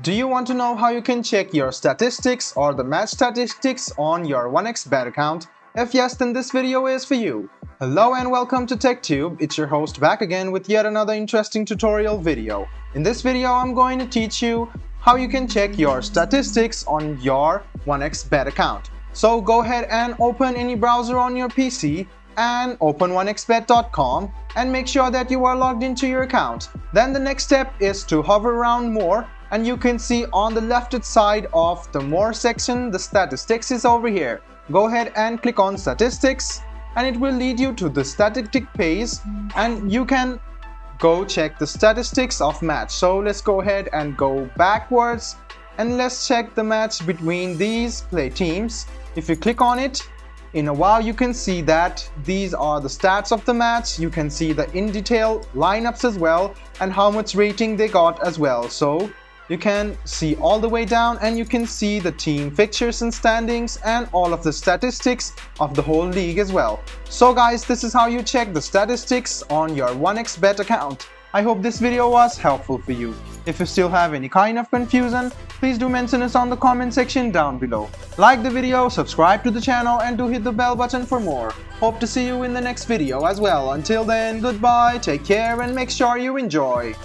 Do you want to know how you can check your statistics or the match statistics on your 1xBet account? If yes, then this video is for you. Hello and welcome to TechTube. It's your host back again with yet another interesting tutorial video. In this video, I'm going to teach you how you can check your statistics on your 1xBet account. So go ahead and open any browser on your PC and open 1xbet.com and make sure that you are logged into your account. Then the next step is to hover around more, and you can see on the left side of the more section the statistics is over here. Go ahead and click on statistics and it will lead you to the statistic page and you can go check the statistics of match. So let's go ahead and go backwards and let's check the match between these play teams. If you click on it, in a while you can see that these are the stats of the match. You can see the in detail lineups as well and how much rating they got as well. So you can see all the way down and you can see the team fixtures and standings and all of the statistics of the whole league as well. So guys, this is how you check the statistics on your 1xBet account. I hope this video was helpful for you. If you still have any kind of confusion, please do mention us on the comment section down below. Like the video, subscribe to the channel and do hit the bell button for more. Hope to see you in the next video as well. Until then, goodbye, take care and make sure you enjoy.